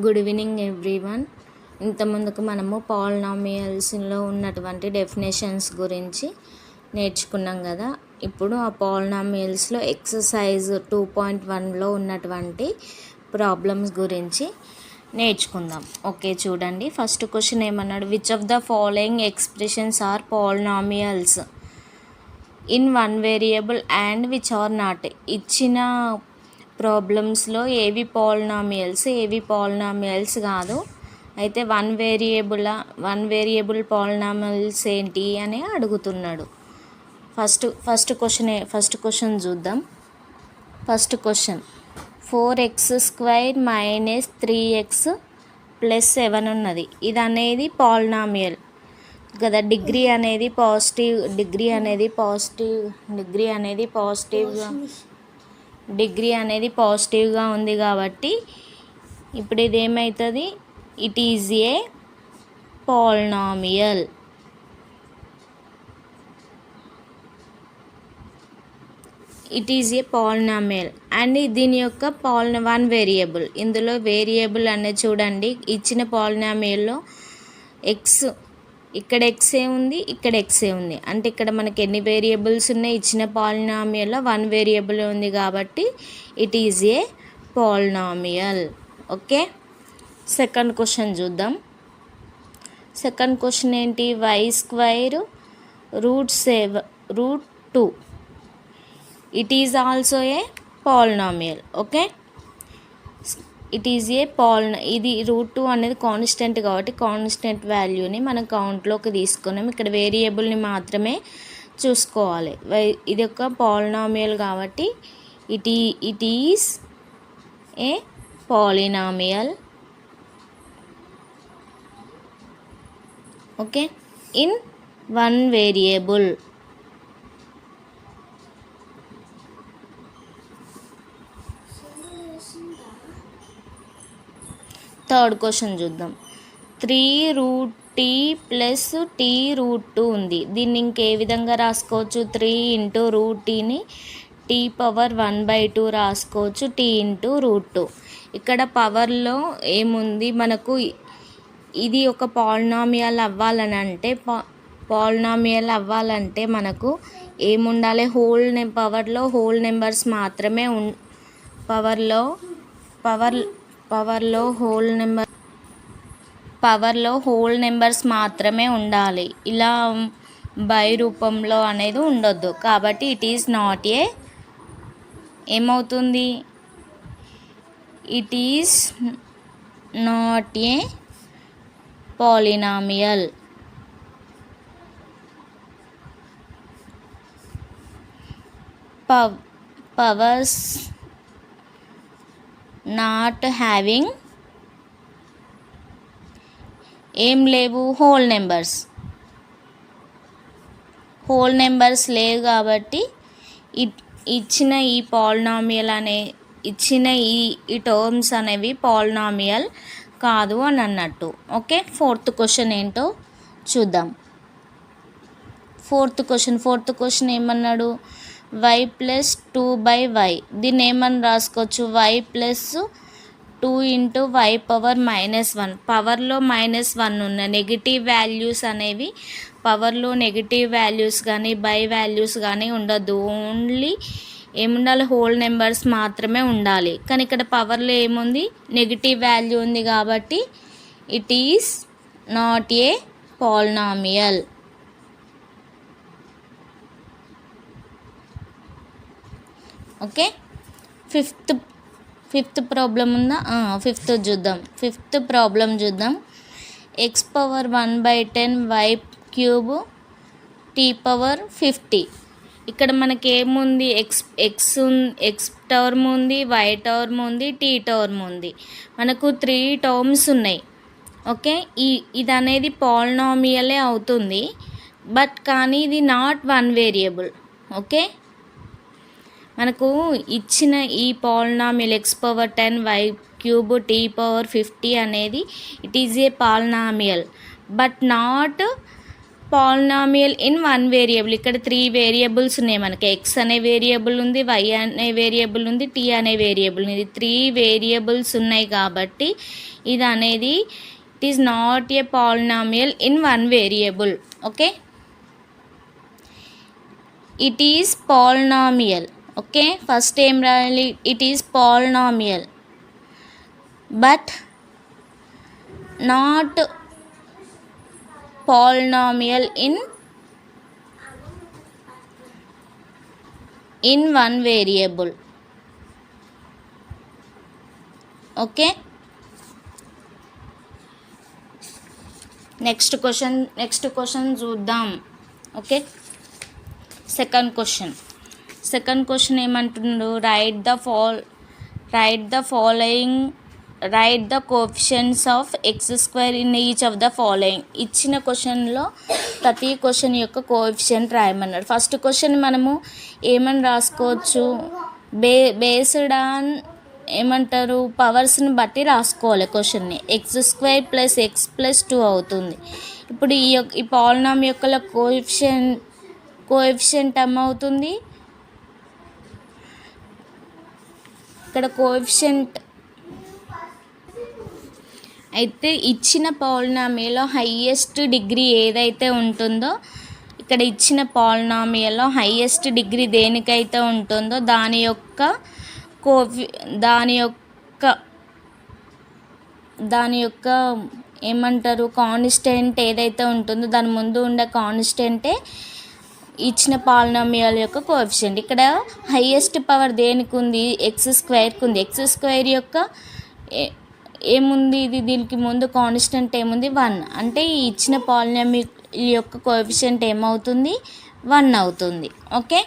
Good evening everyone. ఇంతకుముందుకు మనము పాలినామియల్స్లో ఉన్నటువంటి definitions గురించి నేర్చుకున్నాం కదా. ఇప్పుడు ఆ పాలినామియల్స్లో ఎక్సర్సైజ్ 2.1లో ఉన్నటువంటి ప్రాబ్లమ్స్ గురించి నేర్చుకుందాం. ఓకే, చూడండి. ఫస్ట్ క్వశ్చన్ ఏమన్నాడు? Which of the following expressions are polynomials in one variable and which are not. ఇచ్చిన ప్రాబ్లమ్స్లో ఏవి పాలినామియల్స్ కాదు. అయితే వన్ వేరియబుల్ పాలినామియల్స్ ఏంటి అని అడుగుతున్నాడు. ఫస్ట్ క్వశ్చన్ చూద్దాం. ఫస్ట్ క్వశ్చన్ 4x² - 3x + 7 ఉన్నది. ఇది అనేది పాలినామియల్ కదా. డిగ్రీ అనేది పాజిటివ్గా ఉంది కాబట్టి ఇప్పుడు ఇది ఏమవుతుంది? It is a polynomial. And దీని యొక్క వన్ వేరియబుల్. ఇందులో వేరియబుల్ అనేది చూడండి, ఇచ్చిన పాలినామియల్లో ఎక్స్, ఇక్కడ ఎక్సే ఉంది, ఇక్కడ ఎక్సే ఉంది. అంటే ఇక్కడ మనకి ఎన్ని వేరియబుల్స్ ఉన్నాయి? ఇచ్చిన పాలినామియల్లో వన్ వేరియబుల్ ఉంది కాబట్టి it is a polynomial. Okay, second question చూద్దాం. సెకండ్ క్వశ్చన్ ఏంటి? y² √2 it is also a polynomial. Okay, it is a ఇది √2 అనేది కాన్స్టెంట్ కాబట్టి కాన్స్టెంట్ వాల్యూని మనం కౌంట్లోకి తీసుకున్నాం. ఇక్కడ వేరియబుల్ని మాత్రమే చూసుకోవాలి. ఇది ఒక పాలినామియల్ కాబట్టి it is a polynomial. Okay, in one variable. Third question చూద్దాం. 3√t + t√2 ఉంది. దీన్ని ఇంకే విధంగా రాసుకోవచ్చు? 3 × √tని t⁻1/2 రాసుకోవచ్చు, t × √2. ఇక్కడ పవర్లో ఏముంది మనకు? ఇది ఒక పాలినామియల్ అవ్వాలంటే మనకు ఏముండాలి? పవర్లో హోల్ నెంబర్స్ మాత్రమే పవర్లో హోల్ నెంబర్స్ మాత్రమే ఉండాలి. ఇలా బై రూపంలో అనేది ఉండొద్దు. కాబట్టి ఇట్ ఈజ్ నాట్ ఏ, ఏమవుతుంది? It is not a polynomial. Powers not having ఏం లేవు? హోల్ నెంబర్స్ లేవు కాబట్టి ఇచ్చిన ఈ పాలినామియల్ ఇచ్చిన ఈ టర్మ్స్ అనేవి పాలినామియల్ కాదు అని అన్నట్టు. ఓకే, ఫోర్త్ క్వశ్చన్ ఏంటో చూద్దాం. ఫోర్త్ క్వశ్చన్ ఏమన్నాడు? y + 2/y. దీన్ని ఏమని రాసుకోవచ్చు? y + 2 × y⁻−1. పవర్లో -1 ఉన్న నెగిటివ్ వాల్యూస్ అనేవి పవర్లో నెగిటివ్ వాల్యూస్ కానీ బై వాల్యూస్ కానీ ఉండొద్దు. ఓన్లీ ఏముండాలి? హోల్ నెంబర్స్ మాత్రమే ఉండాలి. కానీ ఇక్కడ పవర్లో ఏముంది? నెగిటివ్ వాల్యూ ఉంది కాబట్టి it is not a polynomial. Okay, fifth problem ఉందా? ఫిఫ్త్ ప్రాబ్లం చూద్దాం. x⁻1/10 y³ t⁻50. ఇక్కడ మనకి ఏముంది? ఎక్స్ టర్మ్ ఉంది, y టర్మ్ ఉంది, t టర్మ్ ఉంది. మనకు 3 టర్మ్స్ ఉన్నాయి. ఓకే, ఇది అనేది పాలినామియలే అవుతుంది. కానీ ఇది నాట్ వన్ వేరియబుల్. ఓకే, మనకు ఇచ్చిన ఈ పాలినామియల్ x⁻10 y³ t⁻50 అనేది it is a polynomial but not polynomial in one variable. ఇక్కడ 3 వేరియబుల్స్ ఉన్నాయి మనకి. ఎక్స్ అనే వేరియబుల్ ఉంది, వై అనే వేరియబుల్ ఉంది, టీ అనే వేరియబుల్ ఉంది. 3 వేరియబుల్స్ ఉన్నాయి కాబట్టి ఇది అనేది it is not a polynomial in one variable. Okay, it is polynomial. Okay, first ఏం రాయాలి? It is polynomial but not polynomial in one variable. Okay, next question చూద్దాం. ఓకే, సెకండ్ క్వశ్చన్ ఏమంటున్నాడు? Right the coefficients of X square in each of the following. ఇచ్చిన క్వశ్చన్లో ప్రతి question యొక్క coefficient రాయమన్నాడు. First question మనము ఏమని రాసుకోవచ్చు? బేస్డ్ ఆన్ ఏమంటారు, పవర్స్ని బట్టి రాసుకోవాలి క్వశ్చన్ని. X square plus x plus 2 అవుతుంది. ఇప్పుడు ఈ పాలినామ్ యొక్క కోఎఫిషియెంట్ ఏమవుతుంది? ఇక్కడ కోఎఫిషియెంట్ అయితే ఇచ్చిన పాలినామియల్లో హైయెస్ట్ డిగ్రీ ఏదైతే ఉంటుందో, ఇక్కడ ఇచ్చిన పాలినామియల్లో హైయెస్ట్ డిగ్రీ దేనికైతే ఉంటుందో దాని యొక్క ఏమంటారు, కాన్స్టెంట్ ఏదైతే ఉంటుందో దాని ముందు ఉండే కాన్స్టెంటే ఇచ్చిన పాలినామియల్ యొక్క కోఎఫిషియెంట్. ఇక్కడ హైయెస్ట్ పవర్ దేనికి ఉంది? ఎక్స్ స్క్వేర్కి ఉంది. ఎక్స్ స్క్వేర్ యొక్క ఏముంది? దీనికి ముందు కాన్స్టెంట్ ఏముంది? 1. అంటే ఈ ఇచ్చిన పాలినామియల్ యొక్క కోఎఫిషియెంట్ ఏమవుతుంది? 1 అవుతుంది. ఓకే,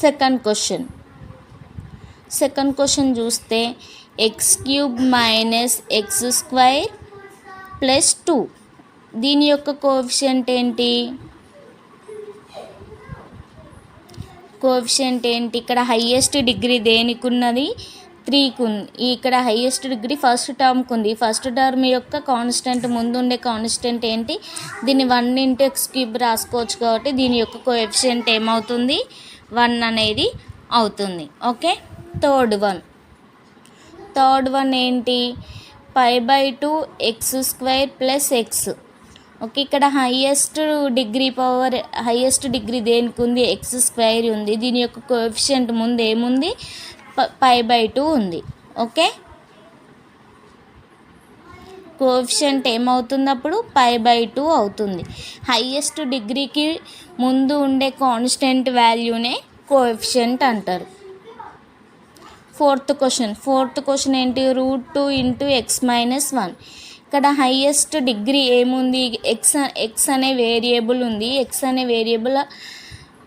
సెకండ్ క్వశ్చన్ చూస్తే x³ minus X square plus 2 దీని యొక్క కోఎఫిషియెంట్ ఏంటి? ఇక్కడ హైయెస్ట్ డిగ్రీ దేనికి ఉన్నది? 3కు ఉంది. ఇక్కడ హైయెస్ట్ డిగ్రీ ఫస్ట్ టర్మ్కి ఉంది. ఫస్ట్ టర్మ్ యొక్క కాన్స్టెంట్ ముందు ఉండే కాన్స్టెంట్ ఏంటి? దీన్ని 1 × x³ రాసుకోవచ్చు కాబట్టి దీని యొక్క కోఎఫిషియెంట్ ఏమవుతుంది? 1 అనేది అవుతుంది. ఓకే, థర్డ్ వన్ ఏంటి? π/2 x² ప్లస్ ఎక్స్. ఓకే, ఇక్కడ హైయెస్ట్ డిగ్రీ దేనికి ఉంది? x² ఉంది. దీని యొక్క కోఎఫిషియెంట్ ముందు ఏముంది? π/2 ఉంది. ఓకే, కోఎఫిషియెంట్ ఏమవుతుంది అప్పుడు? π/2 అవుతుంది. హైయెస్ట్ డిగ్రీకి ముందు ఉండే కాన్స్టెంట్ వాల్యూనే కోఎఫిషియెంట్ అంటారు. ఫోర్త్ క్వశ్చన్ ఏంటి? √2 × x - 1. ఇక్కడ హైయెస్ట్ డిగ్రీ ఏముంది? ఎక్స్ అనే వేరియబుల్ ఉంది. ఎక్స్ అనే వేరియబుల్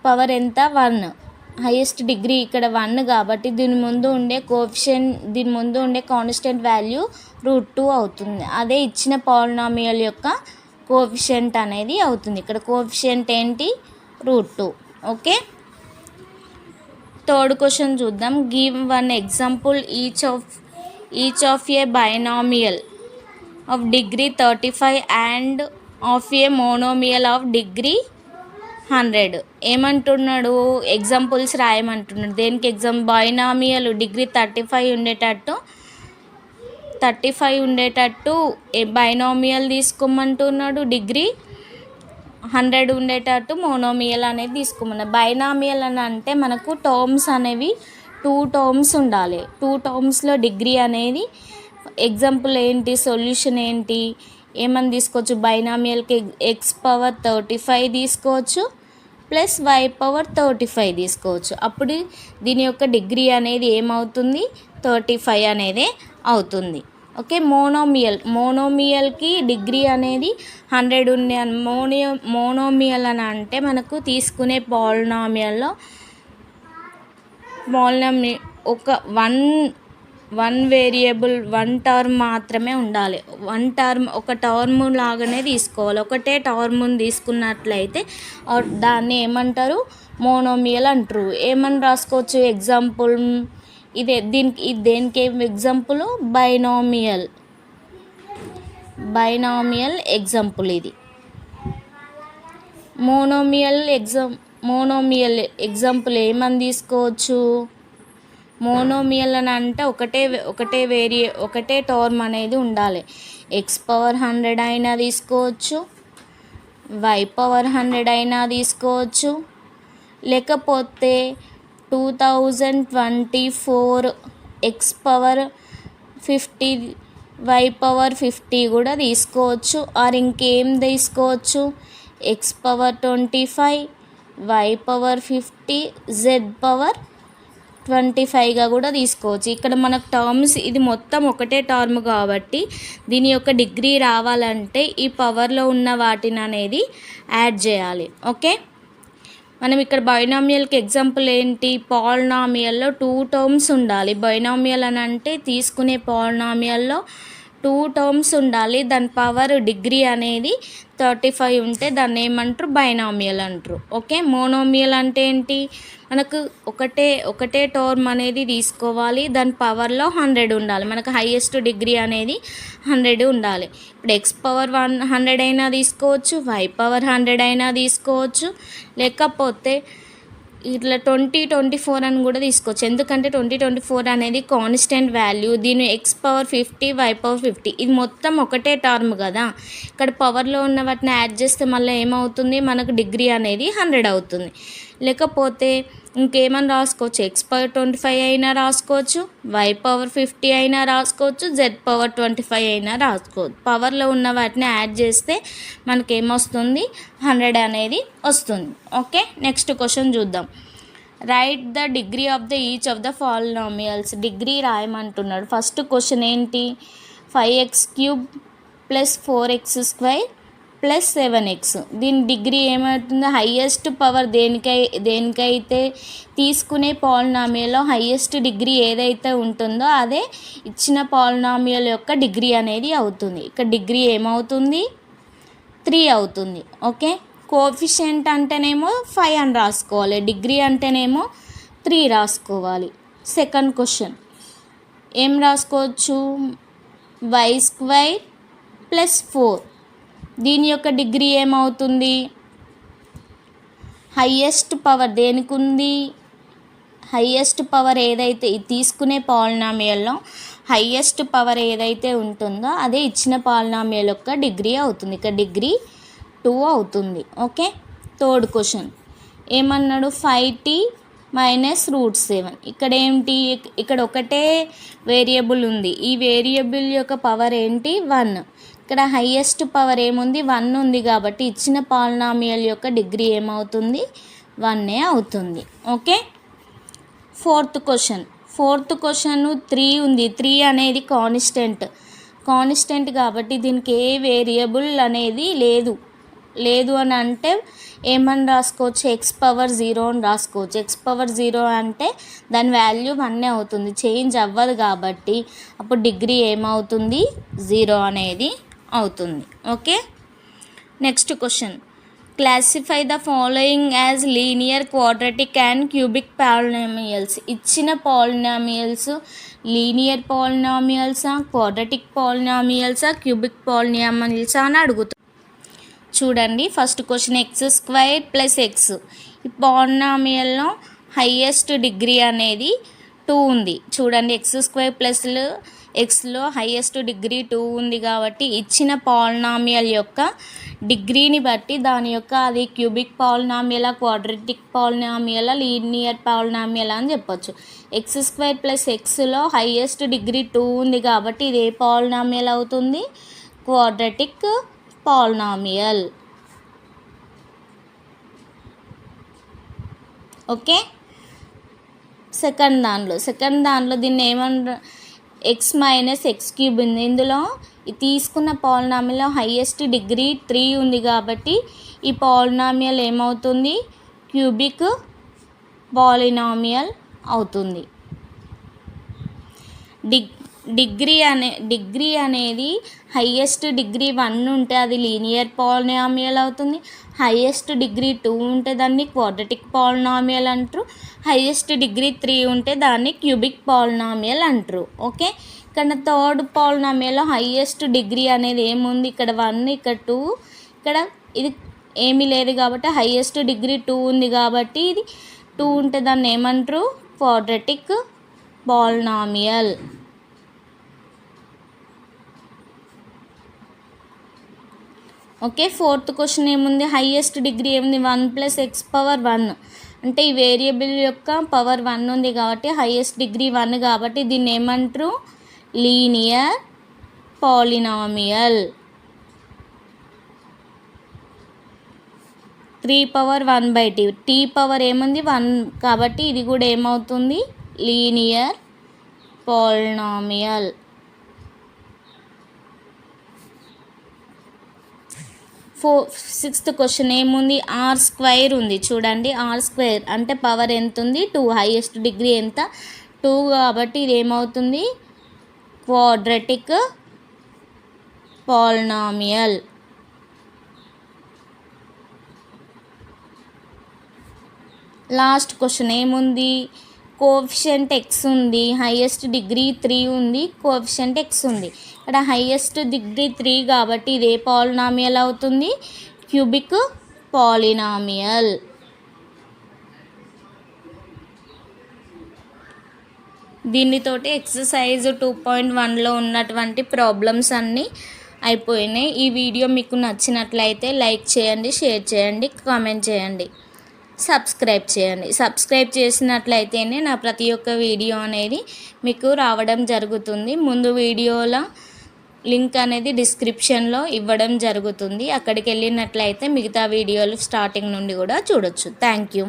పవర్ ఎంత? 1. హైయెస్ట్ డిగ్రీ ఇక్కడ 1 కాబట్టి దీని ముందు ఉండే కాన్స్టెంట్ వాల్యూ √2 అవుతుంది. అదే ఇచ్చిన పాలినామియల్ యొక్క కోఎఫిషియెంట్ అనేది అవుతుంది. ఇక్కడ కోఎఫిషియెంట్ ఏంటి? √2. ఓకే, థర్డ్ క్వశ్చన్ చూద్దాం. Give one example each of a binomial of degree 35 and of A monomial of degree 100. ఏమంటున్నాడు? ఎగ్జాంపుల్స్ రాయమంటున్నాడు. దేనికి బైనామియల్ డిగ్రీ 35 ఉండేటట్టు బైనామియల్ తీసుకోమంటున్నాడు. డిగ్రీ 100 ఉండేటట్టు మోనోమియల్ అనేది తీసుకోమన్నాడు. బైనామియల్ అని అంటే మనకు టర్మ్స్ అనేవి 2 టర్మ్స్ ఉండాలి. 2 టర్మ్స్లో డిగ్రీ అనేది ఎగ్జాంపుల్ ఏంటి? సొల్యూషన్ ఏంటి? ఏమని తీసుకోవచ్చు? బైనామియల్కి x⁻35 తీసుకోవచ్చు ప్లస్ y⁻35 తీసుకోవచ్చు. అప్పుడు దీని యొక్క డిగ్రీ అనేది ఏమవుతుంది? 35 అనేది అవుతుంది. ఓకే, మోనోమియల్కి డిగ్రీ అనేది 100 ఉంది. మోనోమియల్ అని అంటే మనకు తీసుకునే పాలినామియల్లో ఒక వన్ వేరియబుల్ 1 టర్మ్ మాత్రమే ఉండాలి. ఒక టర్మ్ లాగానే తీసుకోవాలి. ఒకటే టర్మ్ని తీసుకున్నట్లయితే దాన్ని ఏమంటారు? మోనోమియల్ అంటారు. ఏమని రాసుకోవచ్చు? ఎగ్జాంపుల్ దేనికి ఎగ్జాంపుల్? బైనామియల్ ఎగ్జాంపుల్ ఇది. మోనోమియల్ ఎగ్జాంపుల్ ఏమని తీసుకోవచ్చు? మోనోమియల్ అని అంటే ఒకటే టర్మ్ అనేది ఉండాలి. x⁻100 అయినా తీసుకోవచ్చు, y⁻100 అయినా తీసుకోవచ్చు, లేకపోతే 2024 x⁻50 y⁻50 కూడా తీసుకోవచ్చు. ఆర్ ఇంకేం తీసుకోవచ్చు? x⁻25 y⁻50 z⁻25గా కూడా తీసుకోవచ్చు. ఇక్కడ మనకు టర్మ్స్ ఇది మొత్తం ఒకటే టర్మ్ కాబట్టి దీని యొక్క డిగ్రీ రావాలంటే ఈ పవర్లో ఉన్న వాటిని అనేది యాడ్ చేయాలి. ఓకే, మనం ఇక్కడ బైనామియల్కి ఎగ్జాంపుల్ ఏంటి? పాలినామియల్లో 2 టర్మ్స్ ఉండాలి. బైనామియల్ అని అంటే తీసుకునే పాలినామియల్లో 2 టర్మ్స్ ఉండాలి. దాని పవర్ డిగ్రీ అనేది 35 ఉంటే దాన్ని ఏమంటారు? బైనామియల్ అంటారు. ఓకే, మోనోమియల్ అంటే ఏంటి? మనకు ఒకటే టర్మ్ అనేది తీసుకోవాలి, దాని పవర్లో 100 ఉండాలి. మనకు హైయెస్ట్ డిగ్రీ అనేది 100 ఉండాలి. ఇప్పుడు x⁻100 అయినా తీసుకోవచ్చు, y⁻100 అయినా తీసుకోవచ్చు, లేకపోతే ఇట్లా 2024 అని కూడా తీసుకోవచ్చు. ఎందుకంటే 2024 అనేది కాన్స్టెంట్ వాల్యూ. దీని x⁻50 y⁻50 ఇది మొత్తం ఒకటే టర్మ్ కదా. ఇక్కడ పవర్లో ఉన్న వాటిని యాడ్ చేస్తే మళ్ళీ ఏమవుతుంది? మనకు డిగ్రీ అనేది 100 అవుతుంది. లేకపోతే ఇంకేమని రాసుకోవచ్చు? x⁻25 అయినా రాసుకోవచ్చు, y⁻50 అయినా రాసుకోవచ్చు, z⁻25 అయినా రాసుకోవచ్చు. పవర్లో ఉన్న వాటిని యాడ్ చేస్తే మనకేమొస్తుంది? 100 అనేది వస్తుంది. ఓకే, నెక్స్ట్ క్వశ్చన్ చూద్దాం. Write the degree of the each of the polynomials. Degree రాయమంటున్నాడు. ఫస్ట్ క్వశ్చన్ ఏంటి? 5x³ + 4x² + 7x. దీని డిగ్రీ ఏమవుతుంది? హైయెస్ట్ పవర్ దేనికైతే తీసుకునే పాలినామియల్లో హైయెస్ట్ డిగ్రీ ఏదైతే ఉంటుందో అదే ఇచ్చిన పాలినామియల్ యొక్క డిగ్రీ అనేది అవుతుంది. ఇక్కడ డిగ్రీ ఏమవుతుంది? 3 అవుతుంది. ఓకే, కోఎఫిషియంట్ అంటేనేమో 5 అని రాసుకోవాలి, డిగ్రీ అంటేనేమో 3 రాసుకోవాలి. సెకండ్ క్వశ్చన్ ఏం రాసుకోవచ్చు? y² + 4. దీని యొక్క డిగ్రీ ఏమవుతుంది? హైయెస్ట్ పవర్ దేనికి ఉంది? హైయెస్ట్ పవర్ ఏదైతే తీసుకునే పాలినామియల్లో హైయెస్ట్ పవర్ ఏదైతే ఉంటుందో అదే ఇచ్చిన పాలినామియల్ యొక్క డిగ్రీ అవుతుంది. ఇక్కడ డిగ్రీ 2 అవుతుంది. ఓకే, థర్డ్ క్వశ్చన్ ఏమన్నాడు? 5t - √7. ఇక్కడ ఏంటి? ఇక్కడ ఒకటే వేరియబుల్ ఉంది. ఈ వేరియబుల్ యొక్క పవర్ ఏంటి? 1. ఇక్కడ హైయెస్ట్ పవర్ ఏముంది? 1 ఉంది కాబట్టి ఇచ్చిన పాలినామియల్ యొక్క డిగ్రీ ఏమవుతుంది? 1 అవుతుంది. ఓకే, ఫోర్త్ క్వశ్చన్ 3 ఉంది. 3 అనేది కాన్స్టెంట్ కాబట్టి దీనికి ఏ వేరియబుల్ అనేది లేదు అని అంటే ఏమని రాసుకోవచ్చు? x⁻0 అని రాసుకోవచ్చు. x⁻0 అంటే దాని వాల్యూ 1 అవుతుంది, చేంజ్ అవ్వదు కాబట్టి అప్పుడు డిగ్రీ ఏమవుతుంది? 0 అనేది అవుతుంది. Okay, next question. Classify the following as linear, quadratic and cubic polynomials. ఇచ్చిన పాలినామియల్స్ లీనియర్ పాలినామియల్సా, క్వాడ్రాటిక్ పాలినామియల్సా, క్యూబిక్ పాలినామియల్సా అని అడుగుతాం. చూడండి, ఫస్ట్ క్వశ్చన్ x² + x. ఈ పాలినామియల్లో హైయెస్ట్ డిగ్రీ అనేది 2 ఉంది. చూడండి, x² + xలో హైయెస్ట్ డిగ్రీ 2 ఉంది కాబట్టి ఇచ్చిన పాలినామియల్ యొక్క డిగ్రీని బట్టి దాని యొక్క అది క్యూబిక్ పాలినామియలా, క్వాడ్రాటిక్ పాలినామియలా, లీనియర్ పాలినామియలా అని చెప్పొచ్చు. x² + xలో హైయెస్ట్ డిగ్రీ 2 ఉంది కాబట్టి ఇది ఏ పాలినామియల్ అవుతుంది? Quadratic polynomial. ఓకే, సెకండ్ దానిలో దీన్ని ఏమన్నా x - x³ ఉంది. ఇందులో తీసుకున్న పాలినామియల్లో హైయెస్ట్ డిగ్రీ 3 ఉంది కాబట్టి ఈ పాలినామియల్ ఏమవుతుంది? క్యూబిక్ పాలినామియల్ అవుతుంది. డిగ్రీ అనేది హైయెస్ట్ డిగ్రీ 1 ఉంటే అది లీనియర్ పాలినామియల్ అవుతుంది. హైయెస్ట్ డిగ్రీ 2 ఉంటే దాన్ని క్వాడ్రాటిక్ పాలినామియల్ అంటారు. హైయెస్ట్ డిగ్రీ 3 ఉంటే దాన్ని క్యూబిక్ పాలినామియల్ అంటారు. ఓకే, ఇక్కడ థర్డ్ పాలినామియల్లో హైయెస్ట్ డిగ్రీ అనేది ఏముంది? ఇక్కడ 1, ఇక్కడ 2, ఇక్కడ ఇది ఏమీ లేదు కాబట్టి హైయెస్ట్ డిగ్రీ 2 ఉంది కాబట్టి ఇది 2 ఉంటే దాన్ని ఏమంటారు? Quadratic polynomial. Okay, fourth question ఏముంది? హైయెస్ట్ డిగ్రీ ఏముంది? 1 + x⁻1. అంటే ఈ వేరియబుల్ యొక్క పవర్ 1 ఉంది కాబట్టి హైయెస్ట్ డిగ్రీ 1 కాబట్టి దీన్ని ఏమంటారు? Linear polynomial. 3/1/t. t power ఏముంది? 1 కాబట్టి ఇది కూడా ఏమవుతుంది? Linear polynomial. సిక్స్త్ క్వశ్చన్ ఏముంది? r² ఉంది చూడండి. r² అంటే పవర్ ఎంత ఉంది? 2. హైయెస్ట్ డిగ్రీ ఎంత? 2 కాబట్టి ఇది ఏమవుతుంది? Quadratic polynomial. లాస్ట్ క్వశ్చన్ ఏముంది? కోఎఫిషియంట్ x ఉంది, హైయెస్ట్ డిగ్రీ 3 ఉంది, కోఎఫిషియంట్ x ఉంది. ఇక్కడ హైయెస్ట్ డిగ్రీ 3 కాబట్టి ఇది ఏ పాలినామియల్ అవుతుంది? Cubic polynomial. దీనితోటి ఎక్సర్సైజ్ 2.1లో ఉన్నటువంటి ప్రాబ్లమ్స్ అన్నీ అయిపోయినాయి. ఈ వీడియో మీకు నచ్చినట్లయితే లైక్ చేయండి, షేర్ చేయండి, కామెంట్ చేయండి, సబ్స్క్రైబ్ చేయండి. సబ్స్క్రైబ్ చేసినట్లయితేనే నా ప్రతి ఒక్క వీడియో అనేది మీకు రావడం జరుగుతుంది. ముందు వీడియోల లింక్ అనేది డిస్క్రిప్షన్లో ఇవ్వడం జరుగుతుంది. అక్కడికి వెళ్ళినట్లయితే మిగతా వీడియోలు స్టార్టింగ్ నుండి కూడా చూడొచ్చు. Thank you.